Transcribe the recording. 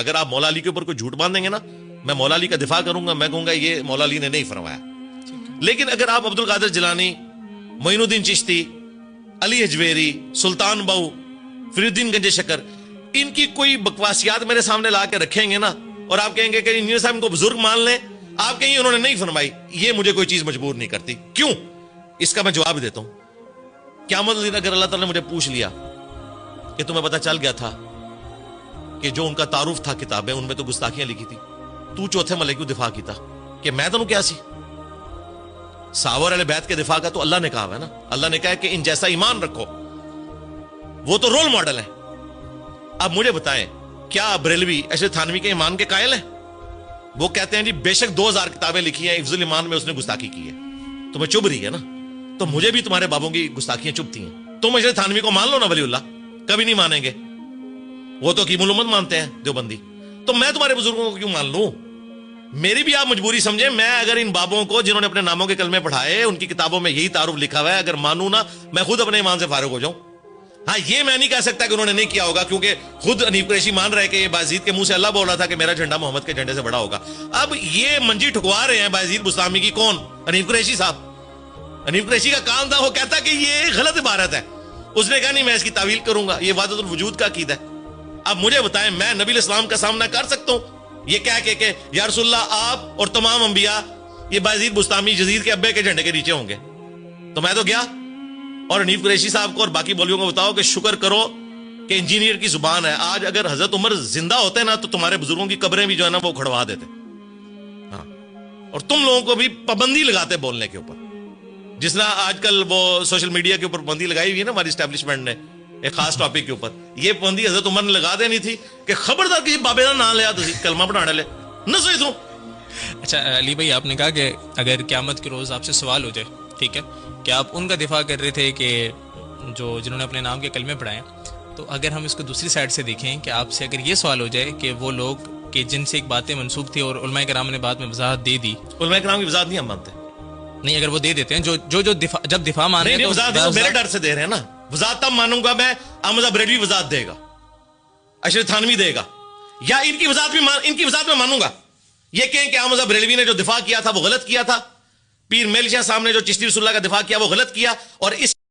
اگر آپ مولا علی کے اوپر کوئی جھوٹ باندھیں گے نا، میں مولا علی کا دفاع کروں گا، میں کہوں گا یہ مولا علی نے نہیں فرمایا. لیکن اگر آپ عبد القادر جیلانی، معین الدین چشتی، علی حجویری، سلطان بہو، فرید الدین گنج شکر، ان کی کوئی بکواسیات میرے سامنے لا کے رکھیں گے نا، اور آپ کہیں گے کہ انجینئر صاحب ان کو بزرگ مان لیں، آپ کہیں انہوں نے نہیں فرمائی، یہ مجھے کوئی چیز مجبور نہیں کرتی. کیوں؟ اس کا میں جواب دیتا ہوں. قیامت الدین اگر اللہ تعالیٰ نے مجھے پوچھ لیا کہ تمہیں پتہ چل گیا تھا کہ جو ان کا تعارف تھا کتابیں ان میں تو گستاخیاں لکھی تھی، تو چوتھے ملے کیوں دفاع کیتا کہ میں تو کیا سی؟ صحابہ علیہ بیت کے دفاع کا تو اللہ نے کہا ہے نا، اللہ نے کہا کہ ان جیسا ایمان رکھو، وہ تو رول ماڈل ہے. اب مجھے بتائیں کیا بریلوی اشرف تھانوی کے ایمان کے قائل ہیں؟ وہ کہتے ہیں جی بے شک 2000 کتابیں لکھی ہیں، حفظ الایمان میں اس نے گستاخی کی ہے. تمہیں چبھ رہی ہے نا، تو مجھے بھی تمہارے بابوں کی گستاخیاں چبھتی ہیں. تم اشرف تھانوی کو مان لو نا ولی اللہ، کبھی نہیں مانیں گے، وہ تو حکیم الامت مانتے ہیں دیوبندی. تو میں تمہارے بزرگوں کو کیوں مان لوں؟ میری بھی آپ مجبوری سمجھیں. میں اگر ان بابوں کو جنہوں نے اپنے ناموں کے کلمے پڑھائے ان کی کتابوں میں یہی تعارف لکھا ہوا ہے اگر مانوں نا، میں خود اپنے ایمان سے فارغ ہو جاؤں. ہاں یہ میں نہیں کہہ سکتا کہ انہوں نے نہیں کیا ہوگا، کیونکہ خود حنیف قریشی مان رہے کہ یہ بایزید کے منہ سے اللہ بول رہا تھا کہ میرا جھنڈا محمد کے جھنڈے سے بڑا ہوگا. اب یہ منجی ٹھکوا رہے ہیں بایزید بستامی کی. کون؟ حنیف قریشی صاحب. حنیف قریشی کا کام تھا، وہ کہتا کہ یہ غلط عبارت ہے، اس نے کہا نہیں میں اس کی تعویل کروں گا، یہ وحدت الوجود کا عقیدہ ہے. اب مجھے بتائیں میں نبی الاسلام کا سامنا کر سکتا ہوں یہ کہہ کے کہ یا رسول اللہ آپ اور تمام انبیاء یہ بایزید بستامی یزید کے ابے کے جھنڈے کے نیچے ہوں گے؟ تو میں تو گیا. اور حنیف قریشی صاحب کو اور باقی مولویوں کو بتاؤ کہ شکر کرو کہ انجینئر کی زبان ہے. آج اگر حضرت عمر زندہ ہوتے نا تو تمہارے بزرگوں کی قبریں بھی جو ہے نا وہ کھڑوا دیتے. ہاں، اور تم لوگوں کو بھی پابندی لگاتے بولنے کے اوپر، جس طرح آج کل وہ سوشل میڈیا کے اوپر پابندی لگائی ہوئی ہے نا ہماری اسٹیبلشمنٹ نے ایک خاص ٹاپک کے اوپر. یہ پابندی حضرت عمر نے لگا دینی تھی کہ خبردار کسی بابے کا نام لیا تھی کلمہ پڑھانے لے نہ سوئی توں. اچھا علی بھائی، آپ نے کہا کہ اگر قیامت کے روز آپ سے سوال ہو جائے، ٹھیک ہے، کہ آپ ان کا دفاع کر رہے تھے کہ جنہوں نے اپنے نام کے کلمے پڑھائے، تو اگر ہم اس کو دوسری سائڈ سے دیکھیں کہ آپ سے اگر یہ سوال ہو جائے کہ وہ لوگ کہ جن سے ایک باتیں منسوخ تھی اور علماء کرام نے بعد میں وضاحت دے دی. علماء کرام کی وضاحت نہیں ہم مانتے. نہیں، اگر وہ دے دیتے ہیں جو دفاع جب دفاع مان رہے ہیں تو وضاحت میرے ڈر سے دے رہے ہیں نا. وضاحت تب مانوں گا میں احمد بریلوی وضاحت دے گا، اشرف تھانوی دے گا، یا ان کی وضاحت میں مانوں گا. یہ کہیں کہ احمد بریلوی نے جو دفاع کیا تھا وہ غلط کیا تھا، پیر میل شاہ صاحب نے جو چشتی رسول اللہ کا دفاع کیا وہ غلط کیا، اور اس